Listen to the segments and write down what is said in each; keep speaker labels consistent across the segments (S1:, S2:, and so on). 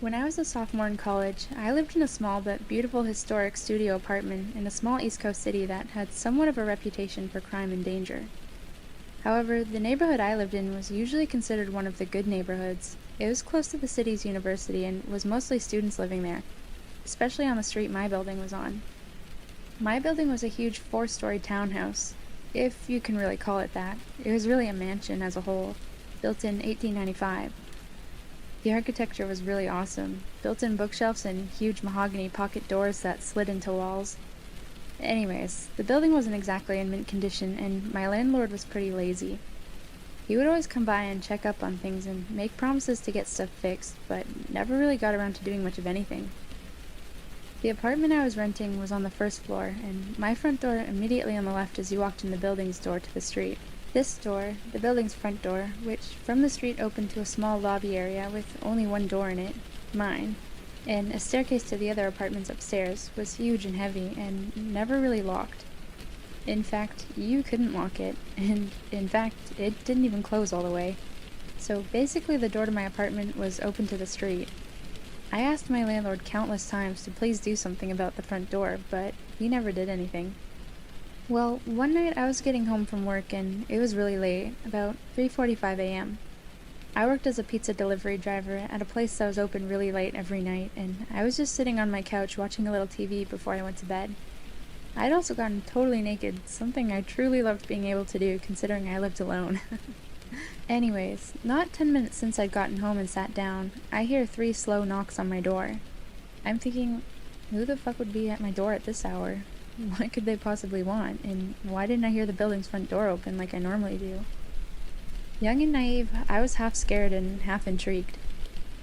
S1: When I was a sophomore in college, I lived in a small but beautiful historic studio apartment in a small East Coast city that had somewhat of a reputation for crime and danger. However, the neighborhood I lived in was usually considered one of the good neighborhoods. It was close to the city's university and was mostly students living there, especially on the street my building was on. My building was a huge 4-story townhouse, if you can really call it that. It was really a mansion as a whole, built in 1895. The architecture was really awesome. Built-in bookshelves and huge mahogany pocket doors that slid into walls. Anyways, the building wasn't exactly in mint condition, and my landlord was pretty lazy. He would always come by and check up on things and make promises to get stuff fixed, but never really got around to doing much of anything. The apartment I was renting was on the first floor, and my front door immediately on the left as you walked in the building's door to the street. This door, the building's front door, which from the street opened to a small lobby area with only one door in it, mine, and a staircase to the other apartments upstairs, was huge and heavy and never really locked. In fact, you couldn't lock it, and in fact, it didn't even close all the way. So basically the door to my apartment was open to the street. I asked my landlord countless times to please do something about the front door, but he never did anything. Well, one night I was getting home from work and it was really late, about 3:45 a.m. I worked as a pizza delivery driver at a place that was open really late every night, and I was just sitting on my couch watching a little TV before I went to bed. I'd also gotten totally naked, something I truly loved being able to do considering I lived alone. Anyways, not 10 minutes since I'd gotten home and sat down, I hear 3 slow knocks on my door. I'm thinking, who the fuck would be at my door at this hour? What could they possibly want, and why didn't I hear the building's front door open like I normally do? Young and naive, I was half scared and half intrigued.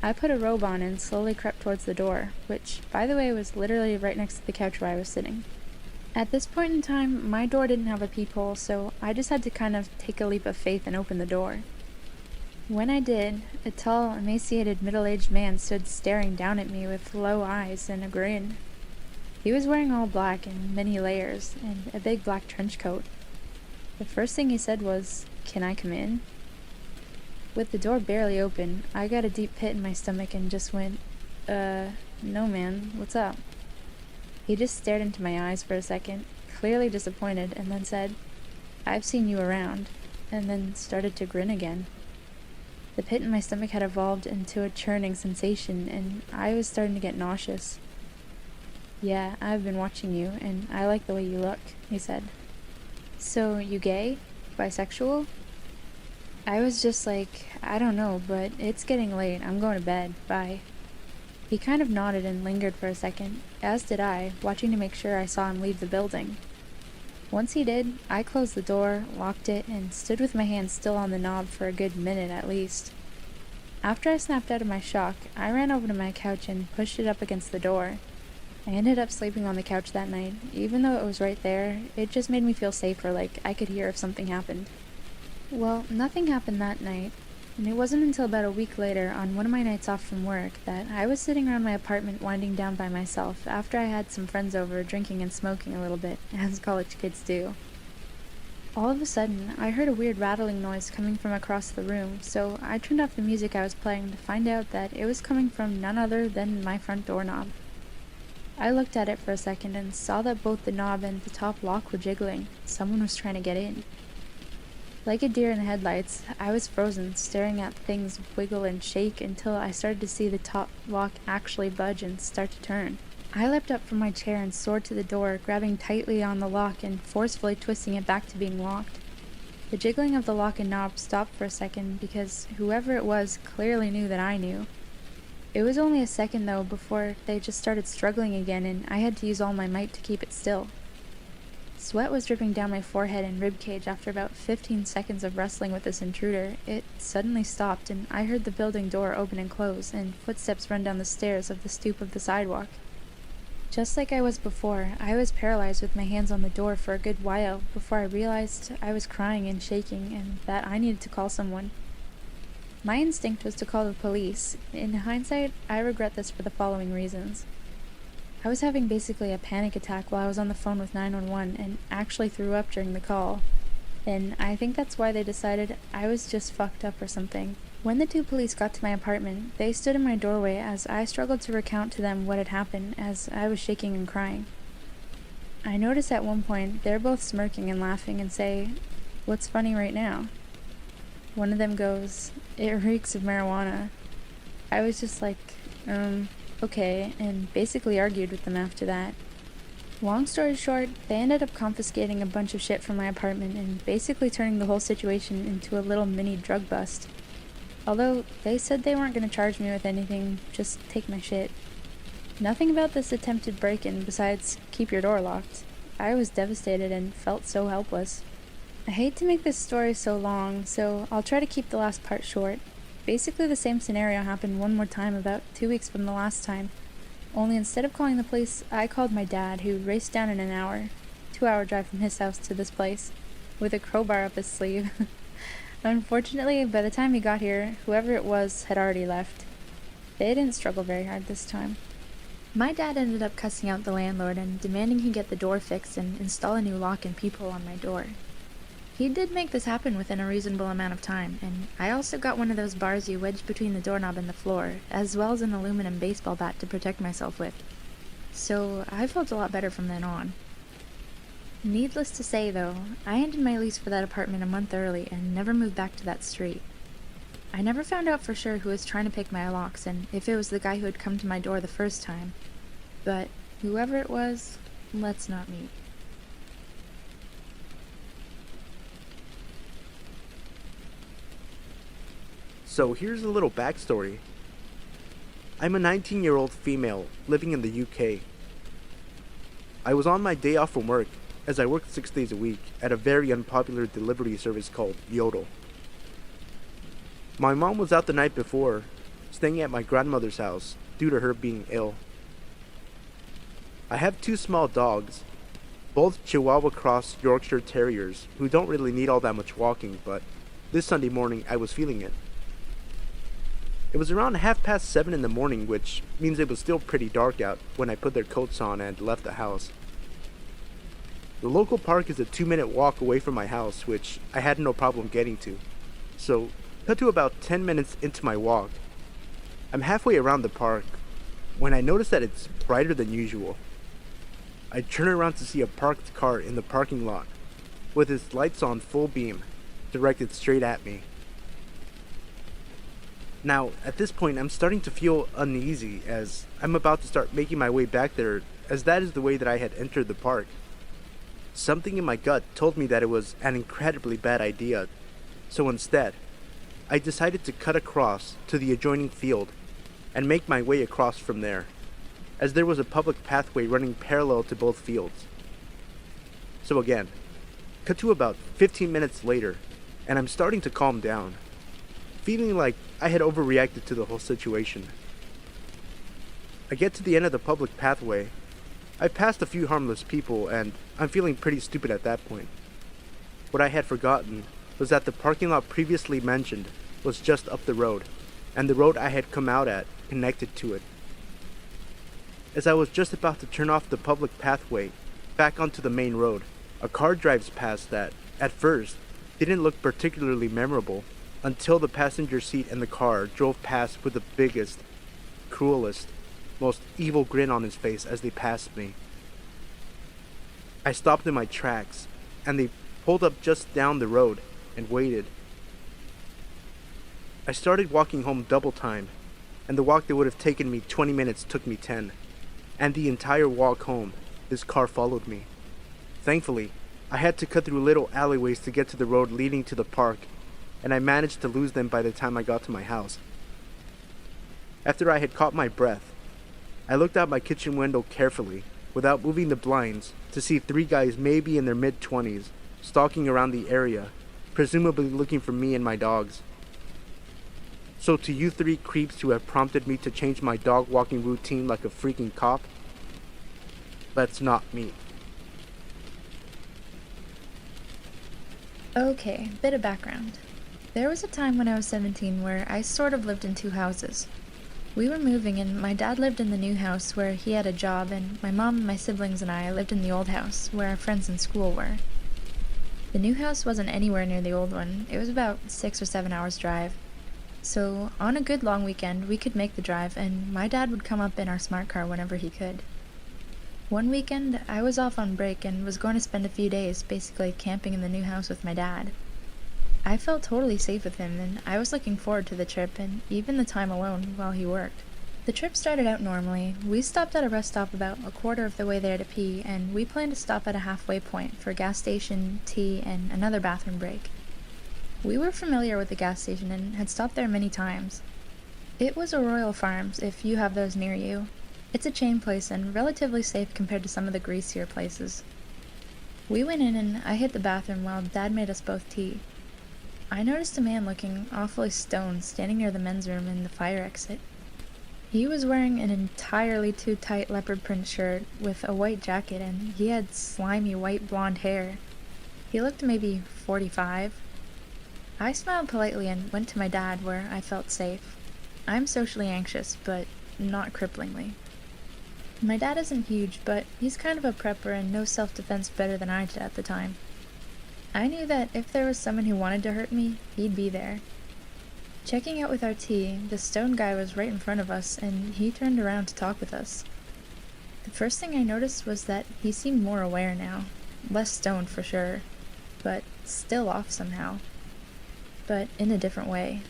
S1: I put a robe on and slowly crept towards the door, which, by the way, was literally right next to the couch where I was sitting. At this point in time, my door didn't have a peephole, so I just had to kind of take a leap of faith and open the door. When I did, a tall, emaciated, middle-aged man stood staring down at me with low eyes and a grin. He was wearing all black in many layers, and a big black trench coat. The first thing he said was, "Can I come in?" With the door barely open, I got a deep pit in my stomach and just went, no man, what's up?" He just stared into my eyes for a second, clearly disappointed, and then said, "I've seen you around," and then started to grin again. The pit in my stomach had evolved into a churning sensation, and I was starting to get nauseous. "Yeah, I've been watching you, and I like the way you look," he said. "So, you gay? Bisexual?" I was just like, "I don't know, but it's getting late. I'm going to bed. Bye." He kind of nodded and lingered for a second, as did I, watching to make sure I saw him leave the building. Once he did, I closed the door, locked it, and stood with my hand still on the knob for a good minute at least. After I snapped out of my shock, I ran over to my couch and pushed it up against the door. I ended up sleeping on the couch that night. Even though it was right there, it just made me feel safer, like I could hear if something happened. Well, nothing happened that night, and it wasn't until about a week later, on one of my nights off from work, that I was sitting around my apartment winding down by myself after I had some friends over drinking and smoking a little bit, as college kids do. All of a sudden, I heard a weird rattling noise coming from across the room, so I turned off the music I was playing to find out that it was coming from none other than my front doorknob. I looked at it for a second and saw that both the knob and the top lock were jiggling. Someone was trying to get in. Like a deer in the headlights, I was frozen, staring at things wiggle and shake until I started to see the top lock actually budge and start to turn. I leapt up from my chair and soared to the door, grabbing tightly on the lock and forcefully twisting it back to being locked. The jiggling of the lock and knob stopped for a second because whoever it was clearly knew that I knew. It was only a second, though, before they just started struggling again, and I had to use all my might to keep it still. Sweat was dripping down my forehead and ribcage after about 15 seconds of wrestling with this intruder. It suddenly stopped, and I heard the building door open and close, and footsteps run down the stairs of the stoop of the sidewalk. Just like I was before, I was paralyzed with my hands on the door for a good while before I realized I was crying and shaking, and that I needed to call someone. My instinct was to call the police. In hindsight, I regret this for the following reasons. I was having basically a panic attack while I was on the phone with 911 and actually threw up during the call. And I think that's why they decided I was just fucked up or something. When the two police got to my apartment, they stood in my doorway as I struggled to recount to them what had happened as I was shaking and crying. I noticed at one point they're both smirking and laughing and say, "What's funny right now?" One of them goes, "It reeks of marijuana." I was just like, okay, and basically argued with them after that. Long story short, they ended up confiscating a bunch of shit from my apartment and basically turning the whole situation into a little mini drug bust. Although they said they weren't going to charge me with anything, just take my shit. Nothing about this attempted break-in besides keep your door locked. I was devastated and felt so helpless. I hate to make this story so long, so I'll try to keep the last part short. Basically the same scenario happened one more time about 2 weeks from the last time. Only instead of calling the police, I called my dad, who raced down in an hour, 2-hour drive from his house to this place, with a crowbar up his sleeve. Unfortunately, by the time he got here, whoever it was had already left. They didn't struggle very hard this time. My dad ended up cussing out the landlord and demanding he get the door fixed and install a new lock and peephole on my door. He did make this happen within a reasonable amount of time, and I also got one of those bars you wedge between the doorknob and the floor, as well as an aluminum baseball bat to protect myself with. So I felt a lot better from then on. Needless to say, though, I ended my lease for that apartment a month early and never moved back to that street. I never found out for sure who was trying to pick my locks and if it was the guy who had come to my door the first time. But whoever it was, let's not meet.
S2: So here's a little backstory. I'm a 19-year-old female living in the UK. I was on my day off from work, as I worked 6 days a week at a very unpopular delivery service called Yodel. My mom was out the night before, staying at my grandmother's house due to her being ill. I have 2 small dogs, both Chihuahua Cross Yorkshire Terriers, who don't really need all that much walking, but this Sunday morning I was feeling it. It was around 7:30 in the morning, which means it was still pretty dark out when I put their coats on and left the house. The local park is a 2-minute walk away from my house, which I had no problem getting to. So, cut to about 10 minutes into my walk. I'm halfway around the park when I notice that it's brighter than usual. I turn around to see a parked car in the parking lot, with its lights on full beam, directed straight at me. Now, at this point, I'm starting to feel uneasy as I'm about to start making my way back there, as that is the way that I had entered the park. Something in my gut told me that it was an incredibly bad idea, so instead, I decided to cut across to the adjoining field and make my way across from there, as there was a public pathway running parallel to both fields. So again, cut to about 15 minutes later, and I'm starting to calm down, feeling like I had overreacted to the whole situation. I get to the end of the public pathway. I've passed a few harmless people, and I'm feeling pretty stupid at that point. What I had forgotten was that the parking lot previously mentioned was just up the road, and the road I had come out at connected to it. As I was just about to turn off the public pathway back onto the main road, a car drives past that, at first, didn't look particularly memorable until the passenger seat in the car drove past with the biggest, cruelest, most evil grin on his face as they passed me. I stopped in my tracks, and they pulled up just down the road and waited. I started walking home double time, and the walk that would have taken me 20 minutes took me 10, and the entire walk home, this car followed me. Thankfully, I had to cut through little alleyways to get to the road leading to the park, and I managed to lose them by the time I got to my house. After I had caught my breath, I looked out my kitchen window carefully, without moving the blinds, to see 3 guys maybe in their mid-20s, stalking around the area, presumably looking for me and my dogs. So to you 3 creeps who have prompted me to change my dog walking routine like a freaking cop, let's not meet.
S1: Okay, bit of background. There was a time when I was 17 where I sort of lived in 2 houses. We were moving and my dad lived in the new house where he had a job, and my mom and my siblings and I lived in the old house where our friends in school were. The new house wasn't anywhere near the old one. It was about 6 or 7 hours drive. So, on a good long weekend, we could make the drive, and my dad would come up in our smart car whenever he could. One weekend, I was off on break and was going to spend a few days basically camping in the new house with my dad. I felt totally safe with him, and I was looking forward to the trip and even the time alone while he worked. The trip started out normally. We stopped at a rest stop about a quarter of the way there to pee, and we planned to stop at a halfway point for a gas station, tea, and another bathroom break. We were familiar with the gas station and had stopped there many times. It was a Royal Farms, if you have those near you. It's a chain place and relatively safe compared to some of the greasier places. We went in and I hit the bathroom while Dad made us both tea. I noticed a man looking awfully stoned standing near the men's room in the fire exit. He was wearing an entirely too tight leopard print shirt with a white jacket, and he had slimy white blonde hair. He looked maybe 45. I smiled politely and went to my dad where I felt safe. I'm socially anxious, but not cripplingly. My dad isn't huge, but he's kind of a prepper and knows self-defense better than I did at the time. I knew that if there was someone who wanted to hurt me, he'd be there. Checking out with our tea, the stone guy was right in front of us, and he turned around to talk with us. The first thing I noticed was that he seemed more aware now. Less stoned for sure, but still off somehow. But in a different way.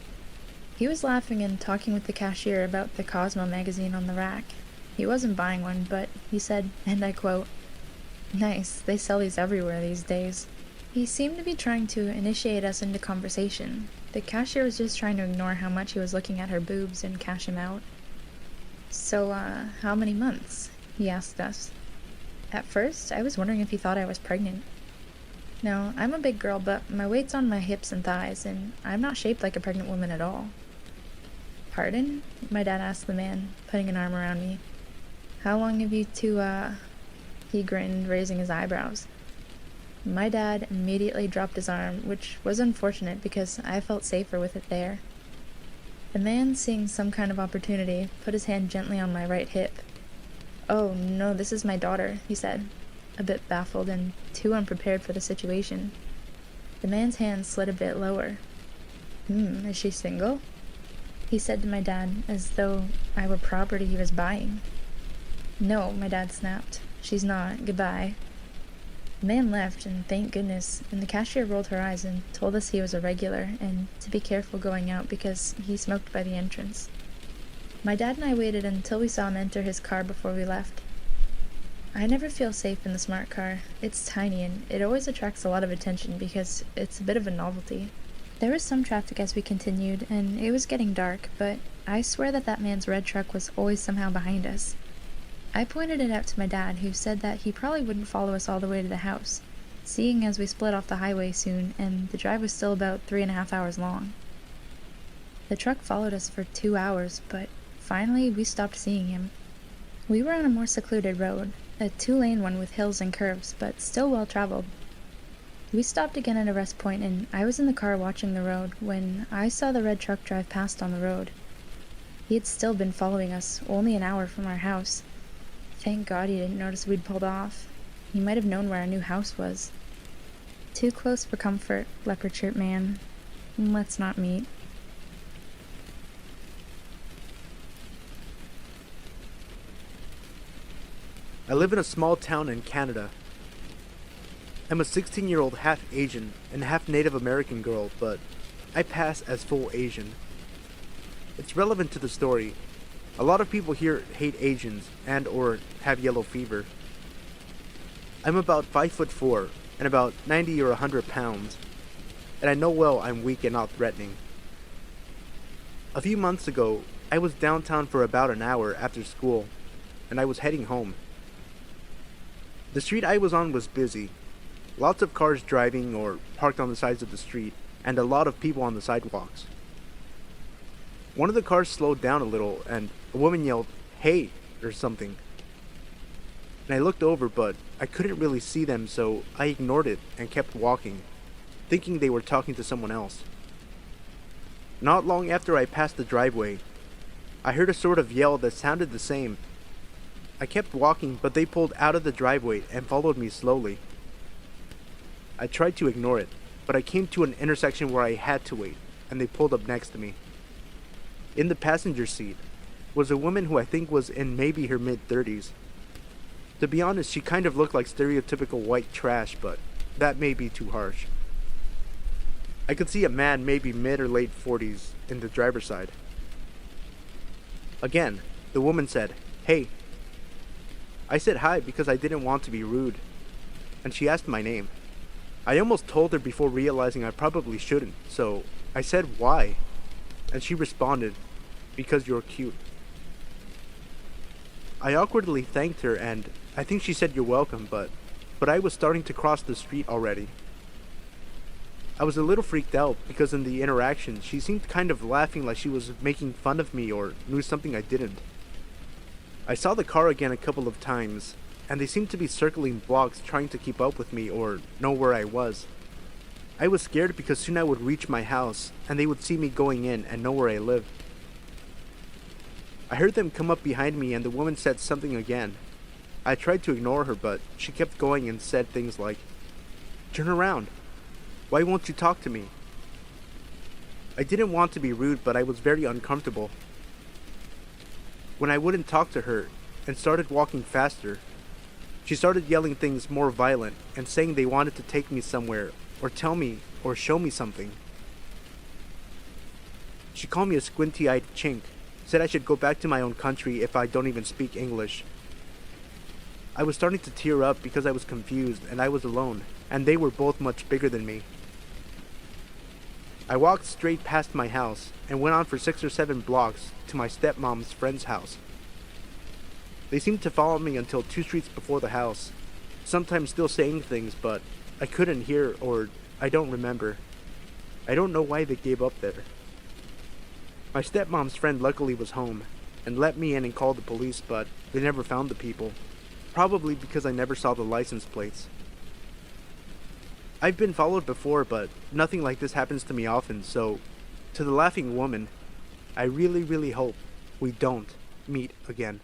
S1: He was laughing and talking with the cashier about the Cosmo magazine on the rack. He wasn't buying one, but he said, and I quote, "Nice, they sell these everywhere these days." He seemed to be trying to initiate us into conversation. The cashier was just trying to ignore how much he was looking at her boobs and cash him out. "So, how many months?" he asked us. At first, I was wondering if he thought I was pregnant. No, I'm a big girl, but my weight's on my hips and thighs, and I'm not shaped like a pregnant woman at all. "Pardon?" my dad asked the man, putting an arm around me. "How long have you two, He grinned, raising his eyebrows. My dad immediately dropped his arm, which was unfortunate because I felt safer with it there. The man, seeing some kind of opportunity, put his hand gently on my right hip. "Oh, no, this is my daughter," he said, a bit baffled and too unprepared for the situation. The man's hand slid a bit lower. Is she single?" he said to my dad, as though I were property he was buying. "No," my dad snapped. "She's not. Goodbye." The man left, and thank goodness, and the cashier rolled her eyes and told us he was a regular, and to be careful going out because he smoked by the entrance. My dad and I waited until we saw him enter his car before we left. I never feel safe in the smart car. It's tiny, and it always attracts a lot of attention because it's a bit of a novelty. There was some traffic as we continued, and it was getting dark, but I swear that man's red truck was always somehow behind us. I pointed it out to my dad, who said that he probably wouldn't follow us all the way to the house, seeing as we split off the highway soon, and the drive was still about 3.5 hours long. The truck followed us for 2 hours, but finally we stopped seeing him. We were on a more secluded road, a 2-lane one with hills and curves, but still well traveled. We stopped again at a rest point, and I was in the car watching the road when I saw the red truck drive past on the road. He had still been following us, only an hour from our house. Thank God he didn't notice we'd pulled off. He might have known where our new house was. Too close for comfort, leopard shirt man. Let's not meet.
S2: I live in a small town in Canada. I'm a 16-year-old half Asian and half Native American girl, but I pass as full Asian. It's relevant to the story. A lot of people here hate Asians and or have yellow fever. I'm about 5'4" and about 90 or 100 pounds, and I know well I'm weak and not threatening. A few months ago, I was downtown for about an hour after school, and I was heading home. The street I was on was busy. Lots of cars driving or parked on the sides of the street, and a lot of people on the sidewalks. One of the cars slowed down a little, and a woman yelled, "Hey," or something. And I looked over, but I couldn't really see them, so I ignored it and kept walking, thinking they were talking to someone else. Not long after I passed the driveway, I heard a sort of yell that sounded the same. I kept walking, but they pulled out of the driveway and followed me slowly. I tried to ignore it, but I came to an intersection where I had to wait, and they pulled up next to me. In the passenger seat was a woman who I think was in maybe her mid-30s. To be honest, she kind of looked like stereotypical white trash, but that may be too harsh. I could see a man maybe mid or late 40s in the driver's side. Again, the woman said, "Hey." I said hi because I didn't want to be rude, and she asked my name. I almost told her before realizing I probably shouldn't, so I said why, and she responded, "Because you're cute." I awkwardly thanked her, and I think she said you're welcome, but I was starting to cross the street already. I was a little freaked out because in the interaction she seemed kind of laughing like she was making fun of me or knew something I didn't. I saw the car again a couple of times, and they seemed to be circling blocks trying to keep up with me or know where I was. I was scared because soon I would reach my house and they would see me going in and know where I lived. I heard them come up behind me and the woman said something again. I tried to ignore her, but she kept going and said things like, "Turn around. Why won't you talk to me?" I didn't want to be rude, but I was very uncomfortable. When I wouldn't talk to her and started walking faster, she started yelling things more violent and saying they wanted to take me somewhere or tell me or show me something. She called me a squinty-eyed chink, said I should go back to my own country if I don't even speak English. I was starting to tear up because I was confused and I was alone, and they were both much bigger than me. I walked straight past my house and went on for 6 or 7 blocks to my stepmom's friend's house. They seemed to follow me until 2 streets before the house, sometimes still saying things, but I couldn't hear or I don't remember. I don't know why they gave up there. My stepmom's friend luckily was home and let me in and called the police, but they never found the people, probably because I never saw the license plates. I've been followed before, but nothing like this happens to me often, so to the laughing woman, I really hope we don't meet again.